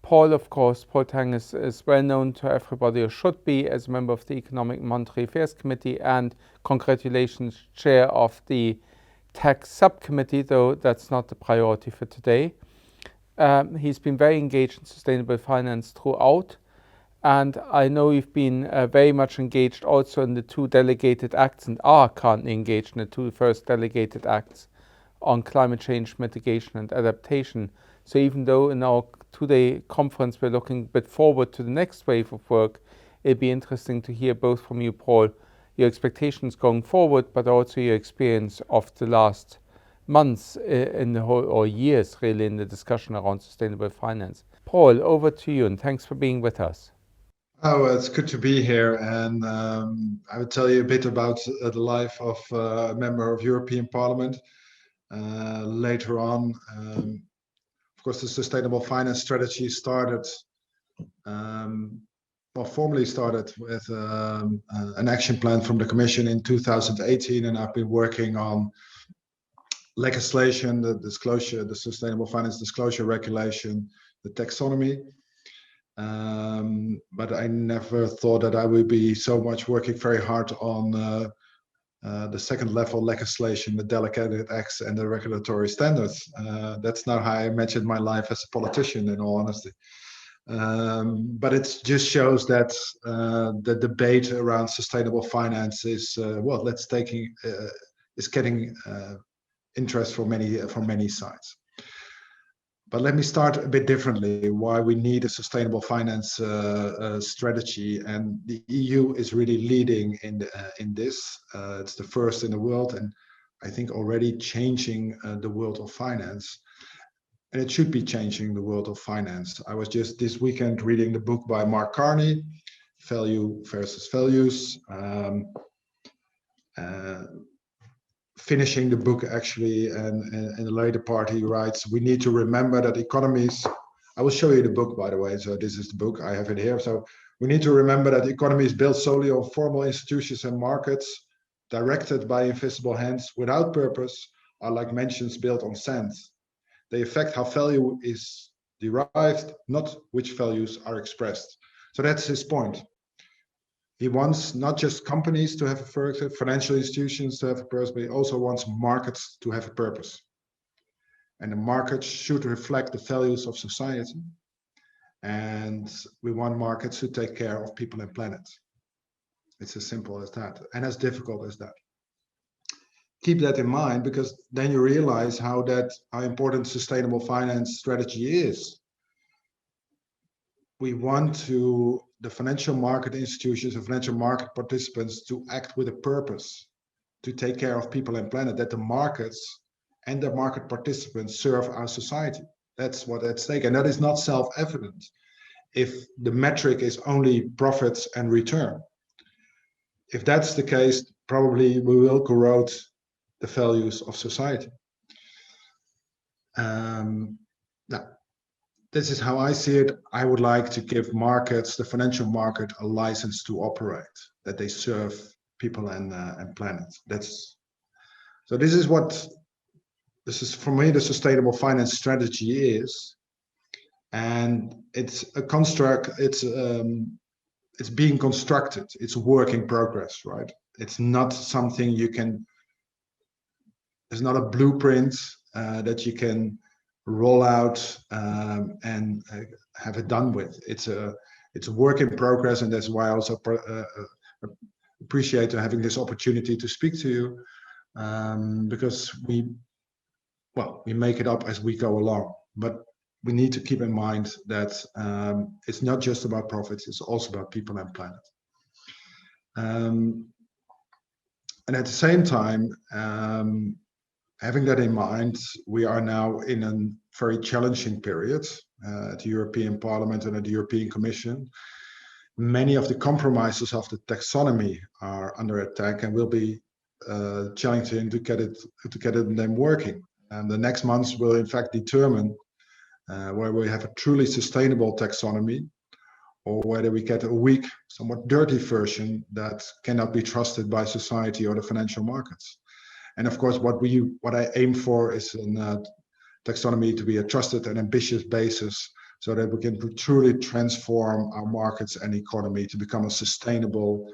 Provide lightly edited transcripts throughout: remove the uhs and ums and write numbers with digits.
Paul, of course, Paul Tang is well known to everybody, or should be, as a member of the Economic and Monetary Affairs Committee, and congratulations, chair of the Tax Subcommittee, though that's not the priority for today. He's been very engaged in sustainable finance throughout, and I know you've been very much engaged also in the 2 delegated acts, and are currently engaged in the 2 first delegated acts on climate change mitigation and adaptation. So even though in our 2-day conference we're looking a bit forward to the next wave of work, it'd be interesting to hear both from you, Paul, your expectations going forward, but also your experience of the last months in the whole, or years really, in the discussion around sustainable finance. Paul, over to you, and thanks for being with us. Oh, it's good to be here, and I will tell you a bit about the life of a member of European Parliament later on. Of course, the sustainable finance strategy started, formally started with an action plan from the Commission in 2018, and I've been working on legislation, the disclosure, the Sustainable Finance Disclosure Regulation, the Taxonomy. But I never thought that I would be so much working very hard on the second level legislation, the delegated acts and the regulatory standards. That's not how I imagined my life as a politician, in all honesty. But it just shows that the debate around sustainable finance is getting interest from many sides. But let me start a bit differently. Why we need a sustainable finance strategy, and the EU is really leading in this. It's the first in the world, and I think already changing the world of finance. And it should be changing the world of finance. I was just this weekend reading the book by Mark Carney, Value versus Values. Finishing the book actually, and in the later part he writes, we need to remember that economies, I will show you the book, by the way, so this is the book, I have it here. So we need to remember that economies built solely on formal institutions and markets directed by invisible hands without purpose are like mansions built on sand. They affect how value is derived, not which values are expressed. So that's his point. He wants not just companies to have a purpose, financial institutions to have a purpose, but he also wants markets to have a purpose. And the markets should reflect the values of society. And we want markets to take care of people and planet. It's as simple as that, and as difficult as that. Keep that in mind, because then you realize how important sustainable finance strategy is. We want the financial market institutions and financial market participants to act with a purpose, to take care of people and planet, that the markets and the market participants serve our society. That's what's at stake, and that is not self-evident if the metric is only profits and return. If that's the case, probably we will corrode the values of society. This is how I see it. I would like to give markets, the financial market, a license to operate, that they serve people and planet. This is for me the sustainable finance strategy is, and it's a construct. It's being constructed. It's a work in progress, right? It's not something you can. It's not a blueprint that you can roll out and have it done with. It's a work in progress, and that's why I also appreciate having this opportunity to speak to you, because we make it up as we go along, but we need to keep in mind that it's not just about profits, it's also about people and planet. And at the same time, having that in mind, we are now in a very challenging period at the European Parliament and at the European Commission. Many of the compromises of the taxonomy are under attack and will be challenging to get them working. And the next months will in fact determine where we have a truly sustainable taxonomy, or whether we get a weak, somewhat dirty version that cannot be trusted by society or the financial markets. And of course, what I aim for is a taxonomy to be a trusted and ambitious basis so that we can truly transform our markets and economy to become sustainable,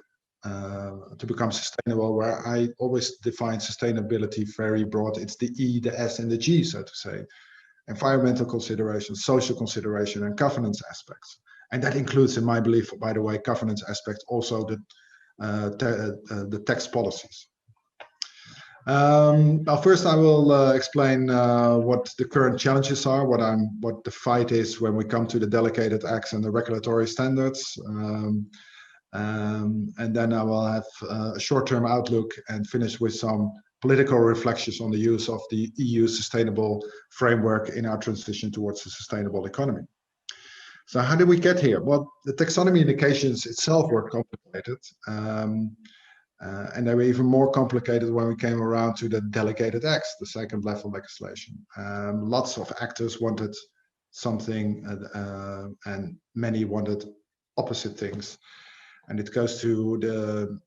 where I always define sustainability very broad. It's the E, the S, and the G, so to say. Environmental considerations, social consideration, and governance aspects. And that includes, in my belief, by the way, governance aspects, also the tax policies. Now, first I will explain what the current challenges are, what the fight is when we come to the delegated acts and the regulatory standards. And then I will have a short-term outlook and finish with some political reflections on the use of the EU sustainable framework in our transition towards a sustainable economy. So how did we get here? Well, the taxonomy indications itself were complicated. And they were even more complicated when we came around to the delegated acts, the second level legislation. Lots of actors wanted something and many wanted opposite things. And it goes to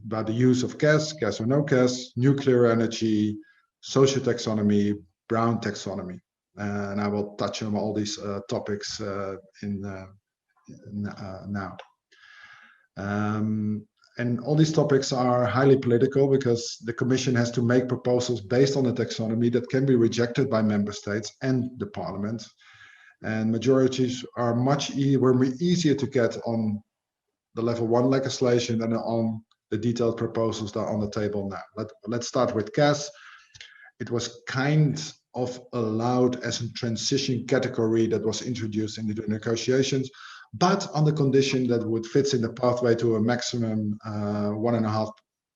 about the use of gas or no gas, nuclear energy, social taxonomy, brown taxonomy. And I will touch on all these topics now. And all these topics are highly political because the Commission has to make proposals based on the taxonomy that can be rejected by member states and the Parliament. And majorities are were easier to get on the level 1 legislation than on the detailed proposals that are on the table now. Let's start with gas. It was kind of allowed as a transition category that was introduced in the negotiations, but on the condition that would fit in the pathway to a maximum 1.5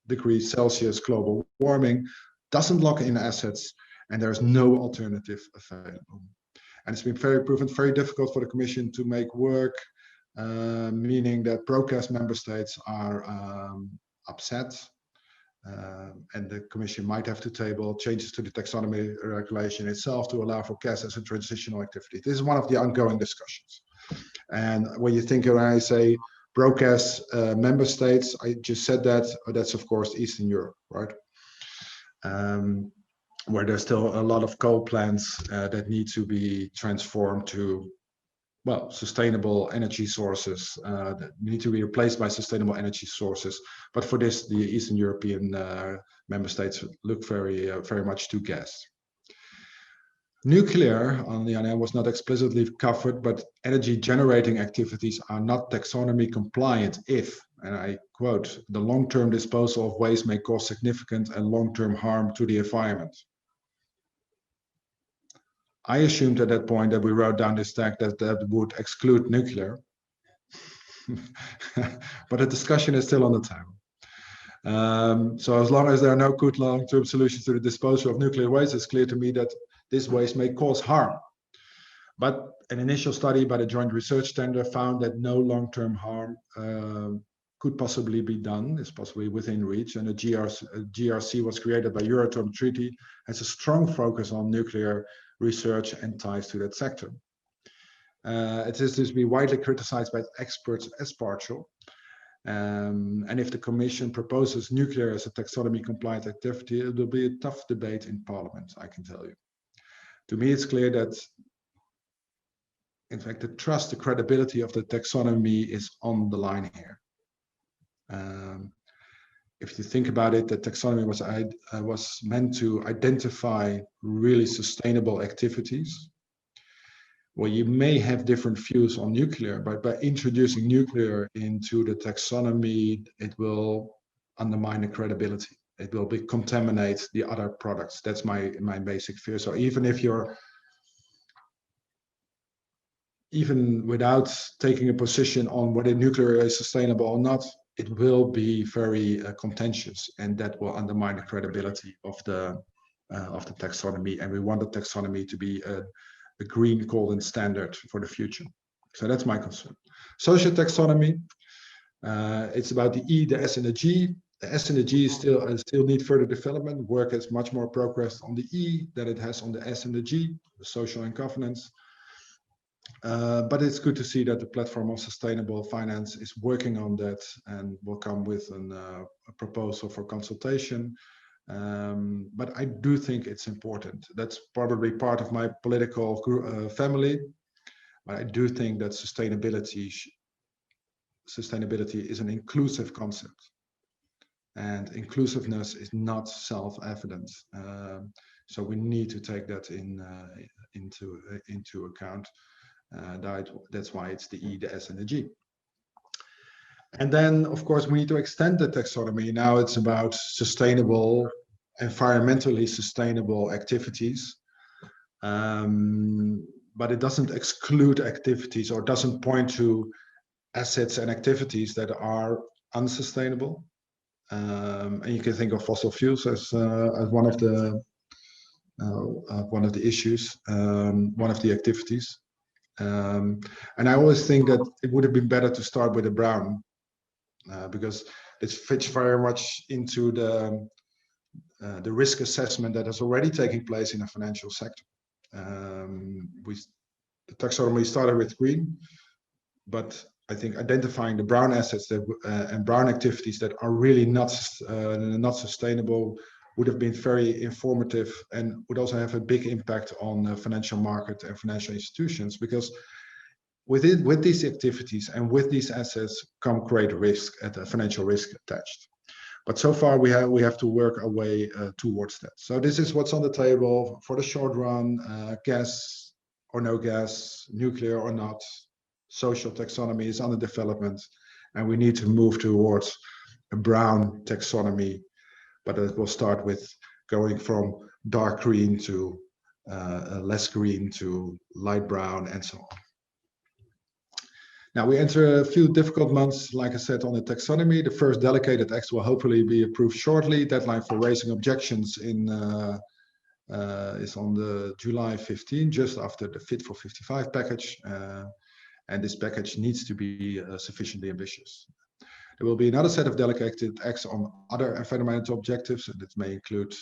degrees Celsius global warming, doesn't lock in assets, and there's no alternative available. And it's been proven very difficult for the Commission to make work, meaning that pro-gas member states are upset, and the Commission might have to table changes to the taxonomy regulation itself to allow for gas as a transitional activity. This is one of the ongoing discussions. And when you think, when I say pro-gas member states, I just said that's of course Eastern Europe, right? Where there's still a lot of coal plants that need to be transformed to, well, sustainable energy sources that need to be replaced by sustainable energy sources. But for this, the Eastern European member states look very much to gas. Nuclear, on the other hand, was not explicitly covered, but energy generating activities are not taxonomy compliant if, and I quote, the long-term disposal of waste may cause significant and long-term harm to the environment. I assumed at that point that we wrote down this tag that would exclude nuclear, but the discussion is still on the table. So as long as there are no good long-term solutions to the disposal of nuclear waste, it's clear to me that this waste may cause harm. But an initial study by the Joint Research Centre found that no long-term harm could possibly be done, is possibly within reach, and the GRC was created by Euratom Treaty, has a strong focus on nuclear research and ties to that sector. It is to be widely criticized by experts as partial. And if the Commission proposes nuclear as a taxonomy compliant activity, it will be a tough debate in Parliament, I can tell you. To me, it's clear that, in fact, the credibility of the taxonomy is on the line here. If you think about it, the taxonomy was meant to identify really sustainable activities. Well, you may have different views on nuclear, but by introducing nuclear into the taxonomy, it will undermine the credibility. It will contaminate the other products. That's my basic fear. So even without taking a position on whether nuclear is sustainable or not, it will be very contentious, and that will undermine the credibility of the taxonomy. And we want the taxonomy to be a green golden standard for the future. So that's my concern. Social taxonomy, it's about the E, the S, and the G. The S and the G still need further development. Work has much more progress on the E than it has on the S and the G, the social and governance. But it's good to see that the platform of sustainable finance is working on that and will come with a proposal for consultation. But I do think it's important. That's probably part of my political family. But I do think that sustainability is an inclusive concept, and inclusiveness is not self-evident. So we need to take that into account. That's why it's the E, the S, and the G. And then, of course, we need to extend the taxonomy. Now it's about sustainable, environmentally sustainable activities. But it doesn't exclude activities or doesn't point to assets and activities that are unsustainable. And you can think of fossil fuels as one of the issues, one of the activities. And I always think that it would have been better to start with the brown, because it fits very much into the risk assessment that is already taking place in the financial sector. The taxonomy started with green, but I think identifying the brown assets and brown activities that are really not sustainable would have been very informative, and would also have a big impact on the financial market and financial institutions, because with these activities and with these assets come great risk, financial risk attached. But so far we have to work our way towards that. So this is what's on the table for the short run: gas or no gas, nuclear or not. Social taxonomy is under development, and we need to move towards a brown taxonomy, but it will start with going from dark green to less green to light brown, and so on. Now we enter a few difficult months, like I said, on the taxonomy. The first delegated acts will hopefully be approved shortly. Deadline for raising objections is on the July 15, just after the Fit for 55 package. And this package needs to be sufficiently ambitious. There will be another set of delegated acts on other environmental objectives, and it may include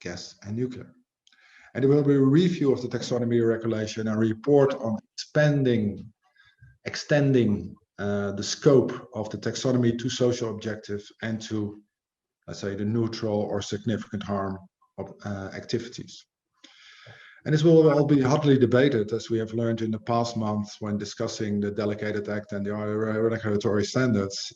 gas and nuclear. And there will be a review of the taxonomy regulation and a report on extending the scope of the taxonomy to social objectives and to, let's say, the neutral or significant harm of activities. And this will all be hotly debated, as we have learned in the past months when discussing the Delegated Act and the regulatory standards.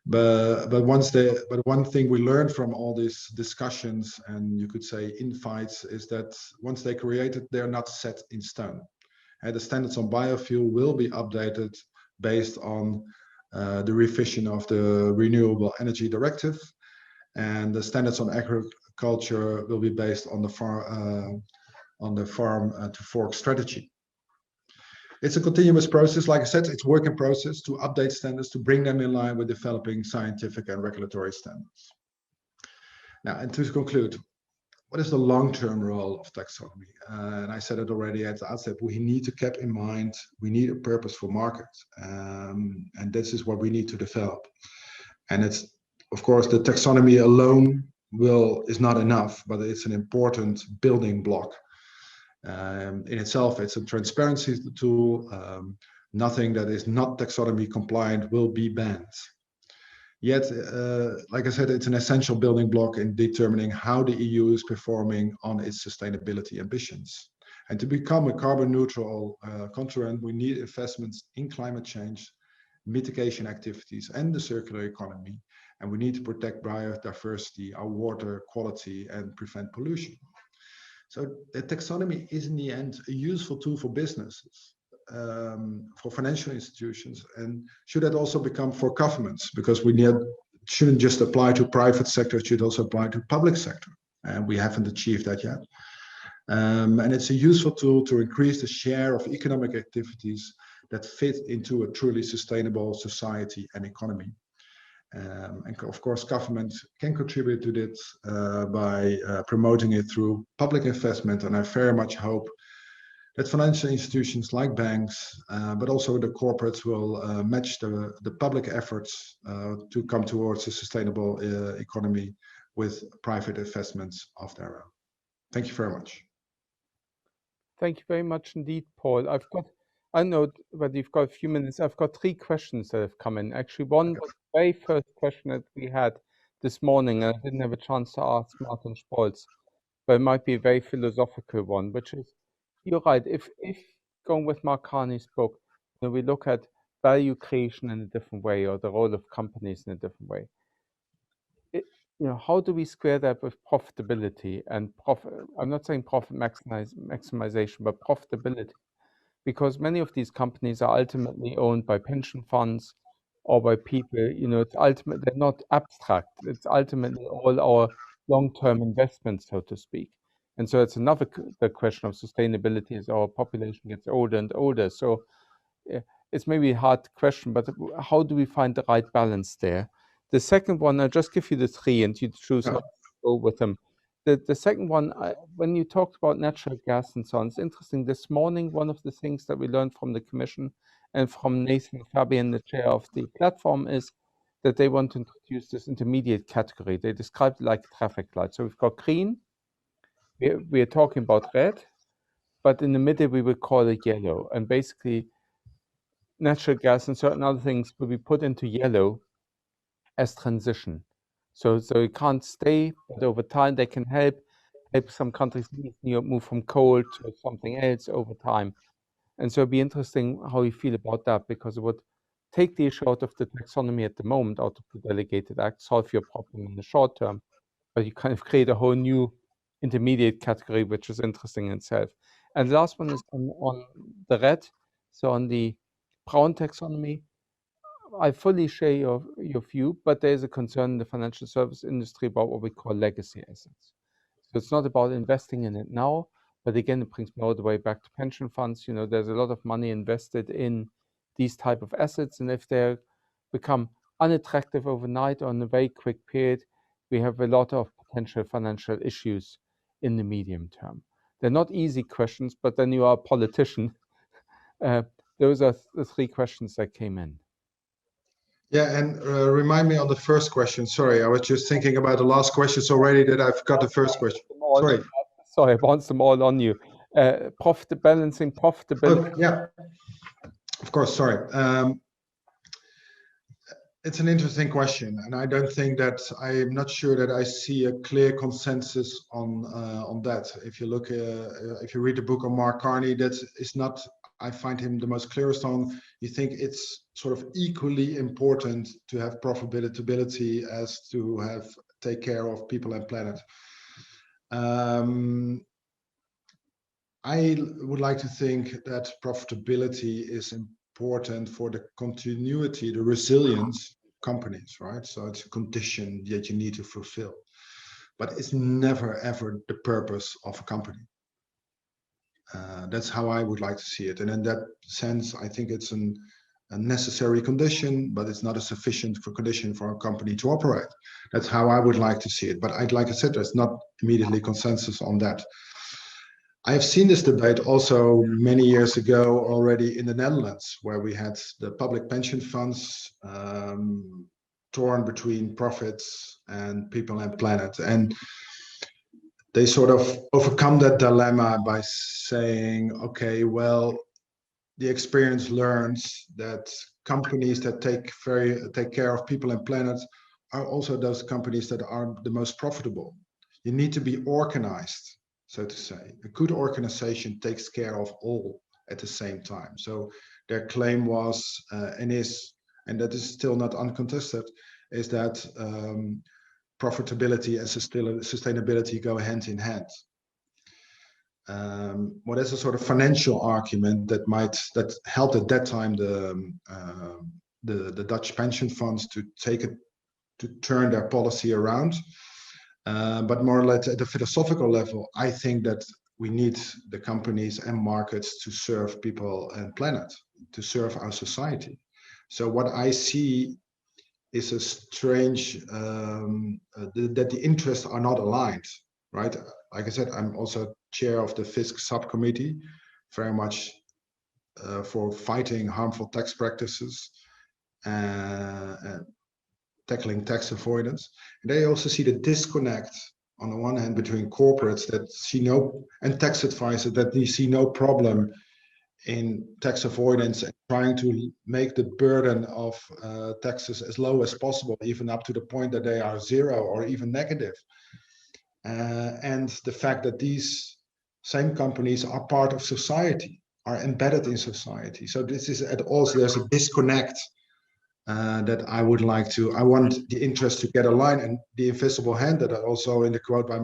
But one thing we learned from all these discussions, and you could say infights, is that once they're created, they're not set in stone. And the standards on biofuel will be updated based on the revision of the Renewable Energy Directive, and the standards on agriculture will be based on the farm to fork strategy. It's a continuous process. Like I said, it's work in process to update standards, to bring them in line with developing scientific and regulatory standards. Now, and to conclude, what is the long-term role of taxonomy? And I said it already at the outset, we need to keep in mind, we need a purposeful market. And this is what we need to develop. And it's, of course, the taxonomy alone is not enough, but it's an important building block. In itself, it's a transparency tool. Nothing that is not taxonomy compliant will be banned. Yet, like I said, it's an essential building block in determining how the EU is performing on its sustainability ambitions. And to become a carbon neutral continent, we need investments in climate change, mitigation activities, and the circular economy. And we need to protect biodiversity, our water quality, and prevent pollution. So the taxonomy is in the end a useful tool for businesses, for financial institutions, and should that also become for governments, because shouldn't just apply to private sector, it should also apply to public sector. And we haven't achieved that yet. And it's a useful tool to increase the share of economic activities that fit into a truly sustainable society and economy. And of course, government can contribute to this by promoting it through public investment. And I very much hope that financial institutions like banks, but also the corporates, will match the public efforts to come towards a sustainable economy with private investments of their own. Thank you very much. Thank you very much indeed, Paul. I know that you've got a few minutes. I've got 3 questions that have come in. Actually, one was the very first question that we had this morning, and I didn't have a chance to ask Martin Spolz, but it might be a very philosophical one, which is, you're right, if going with Mark Carney's book, we look at value creation in a different way, or the role of companies in a different way. How do we square that with profitability and profit? I'm not saying profit maximization, but profitability, because many of these companies are ultimately owned by pension funds or by people. It's they're not abstract. It's ultimately all our long-term investments, so to speak. And so it's another the question of sustainability as our population gets older and older. So it's maybe a hard question, but how do we find the right balance there? The second one, I'll just give you the three and you choose how to go with them. The second one, when you talked about natural gas and so on, it's interesting. This morning, one of the things that we learned from the Commission and from Nathan Fabian, the chair of the platform, is that they want to introduce this intermediate category. They described it like a traffic light. So we've got green, we're talking about red, but in the middle we will call it yellow. And basically, natural gas and certain other things will be put into yellow as transition. So it can't stay, but over time they can help some countries move from coal to something else over time. And so it'd be interesting how you feel about that, because it would take the issue out of the taxonomy at the moment, out of the delegated act, solve your problem in the short term, but you kind of create a whole new intermediate category, which is interesting in itself. And the last one is on the red, so on the Brown taxonomy. I fully share your view, but there is a concern in the financial service industry about what we call legacy assets. So it's not about investing in it now, but again, it brings me all the way back to pension funds. There's a lot of money invested in these type of assets, and if they become unattractive overnight or in a very quick period, we have a lot of potential financial issues in the medium term. They're not easy questions, but then you are a politician. Those are the three questions that came in. Yeah, and remind me on the first question. Sorry, I was just thinking about the last questions already that I forgot the first question. Sorry, I bounced them all on you. Balancing profitability. Oh, yeah, of course, sorry. It's an interesting question, and I don't think that I'm not sure that I see a clear consensus on that. If you look, if you read the book of Mark Carney, that is not. I find him the most clearest on. You think it's sort of equally important to have profitability as to take care of people and planet. I would like to think that profitability is important for the continuity, the resilience companies, right? So it's a condition that you need to fulfill, but it's never ever the purpose of a company. That's how I would like to see it, and in that sense, I think it's a necessary condition, but it's not a sufficient condition for a company to operate. That's how I would like to see it. But like I said, there's not immediately consensus on that. I've seen this debate also many years ago already in the Netherlands, where we had the public pension funds torn between profits and people and planet. And they sort of overcome that dilemma by saying, okay, well, the experience learns that companies that take care of people and planet are also those companies that are the most profitable. You need to be organized, so to say. A good organization takes care of all at the same time. So their claim was and that is still not uncontested, is that profitability and sustainability go hand in hand. Well, that's a sort of financial argument that helped at that time the Dutch pension funds to turn their policy around. But more or less at the philosophical level, I think that we need the companies and markets to serve people and planet, to serve our society. So what I see is a strange that the interests are not aligned, right? Like I said, I'm also chair of the FISC subcommittee, very much for fighting harmful tax practices and tackling tax avoidance. And they also see the disconnect on the one hand between corporates that see and tax advisors that they see no problem in tax avoidance and trying to make the burden of taxes as low as possible, even up to the point that they are zero or even negative. And the fact that these same companies are part of society, are embedded in society. So this is also there's a disconnect that I would like to. I want the interest to get aligned, and the invisible hand that I also in the quote by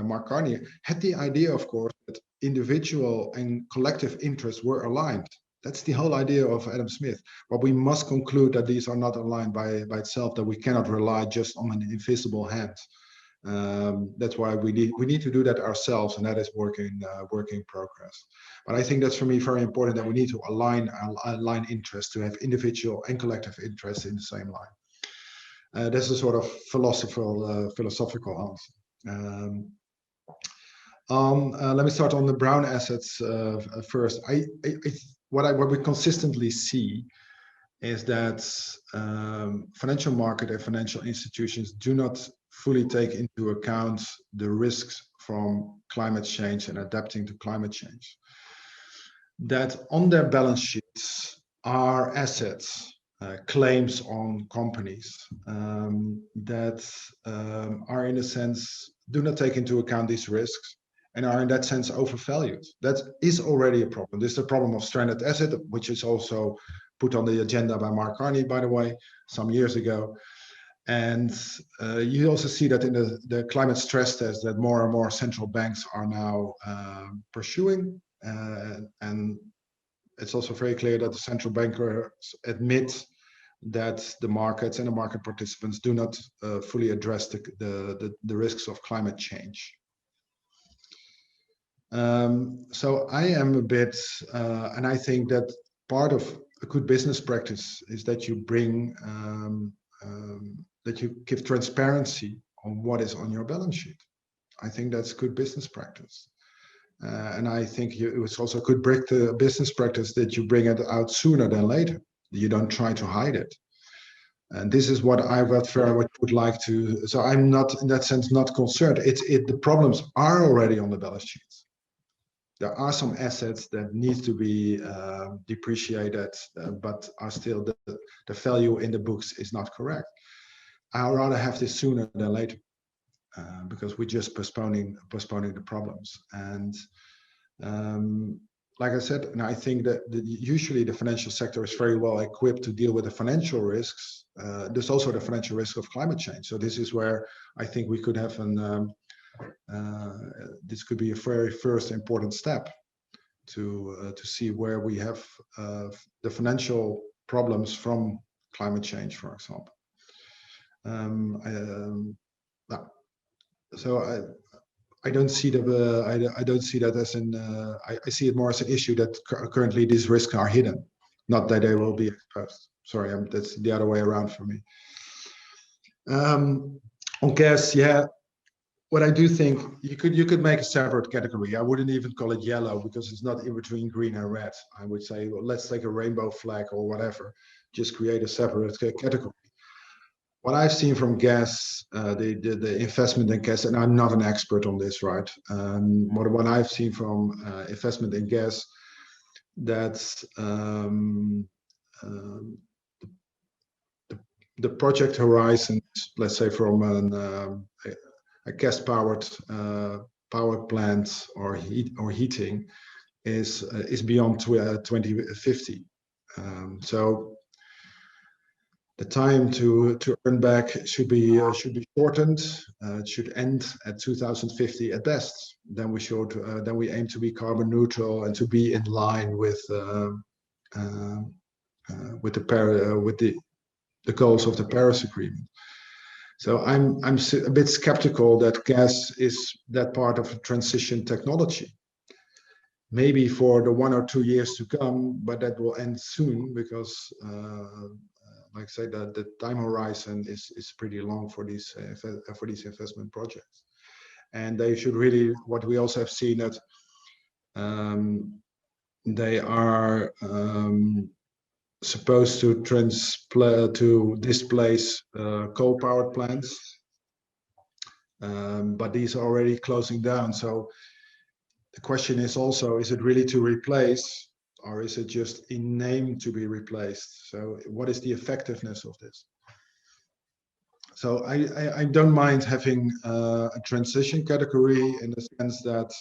Mark Carney had the idea, of course, that individual and collective interests were aligned. That's the whole idea of Adam Smith. But we must conclude that these are not aligned by itself, that we cannot rely just on an invisible hand. That's why we need to do that ourselves, and that is work in progress. But I think that's for me very important, that we need to align interests, to have individual and collective interests in the same line. That's a sort of philosophical answer. Let me start on the brown assets first. What we consistently see is that financial market and financial institutions do not fully take into account the risks from climate change and adapting to climate change. That on their balance sheets are assets, claims on companies that are, in a sense, do not take into account these risks and are in that sense overvalued. That is already a problem. This is the problem of stranded asset, which is also put on the agenda by Mark Carney, by the way, some years ago. And you also see that in the climate stress test that more and more central banks are now pursuing. And it's also very clear that the central bankers admit that the markets and the market participants do not fully address the risks of climate change. So I am a bit, and I think that part of a good business practice is that you bring, that you give transparency on what is on your balance sheet. I think that's good business practice. And I think it was also good business practice that you bring it out sooner than later. You don't try to hide it. And this is what I would like to. So I'm not, in that sense, not concerned. The problems are already on the balance sheets. There are some assets that need to be depreciated, but are still the value in the books is not correct. I'd rather have this sooner than later, because we're just postponing the problems. And like I said, and I think that usually the financial sector is very well equipped to deal with the financial risks. There's also the financial risk of climate change. So this is where I think we could have this could be a very first important step to see where we have the financial problems from climate change, for example. So I don't see I don't see that as I see it more as an issue that currently these risks are hidden, not that they will be exposed. Sorry, that's the other way around for me. On gas, yeah. What I do think you could make a separate category. I wouldn't even call it yellow because it's not in between green and red. I would say, well, let's take a rainbow flag or whatever. Just create a separate category. What I've seen from gas, the investment in gas, and I'm not an expert on this, right? What I've seen from investment in gas, that's the project horizon, let's say from a gas-powered power plant or heating, is beyond 2050. So the time to earn back should be shortened. It should end at 2050 at best. Then we aim to be carbon neutral and to be in line with the goals of the Paris Agreement. So I'm a bit skeptical that gas is that part of a transition technology. Maybe for the 1 or 2 years to come, but that will end soon because, like I say, the time horizon is pretty long for these investment projects. And they should really, what we also have seen that they are supposed to displace coal-powered plants, but these are already closing down. So the question is also, is it really to replace, or is it just in name to be replaced? So what is the effectiveness of this? So I don't mind having a transition category in the sense that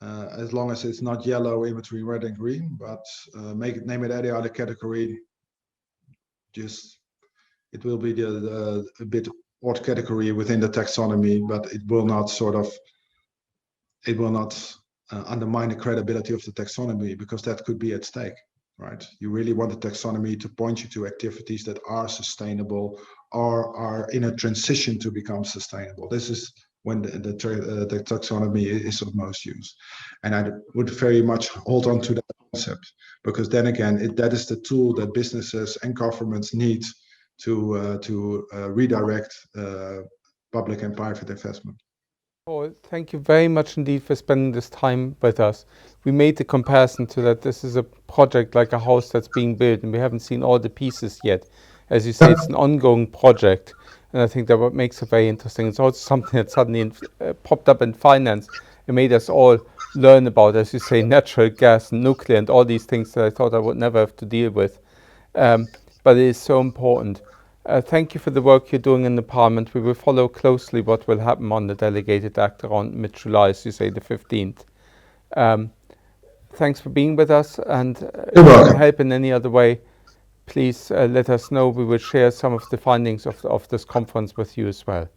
as long as it's not yellow in between red and green, but name it any other category. Just it will be a bit odd category within the taxonomy, but it will not undermine the credibility of the taxonomy, because that could be at stake, right? You really want the taxonomy to point you to activities that are sustainable or are in a transition to become sustainable. This is when the taxonomy is of most use. And I would very much hold on to that concept, because then again, that is the tool that businesses and governments need to redirect public and private investment. Paul, thank you very much indeed for spending this time with us. We made the comparison to that this is a project like a house that's being built, and we haven't seen all the pieces yet. As you say, it's an ongoing project, and I think that what makes it very interesting. It's also something that suddenly popped up in finance and made us all learn about, as you say, natural gas, nuclear, and all these things that I thought I would never have to deal with. But it is so important. Thank you for the work you're doing in the Parliament. We will follow closely what will happen on the Delegated Act around mid-July, as you say, the 15th. Thanks for being with us, and if you can help in any other way, please let us know. We will share some of the findings of this conference with you as well.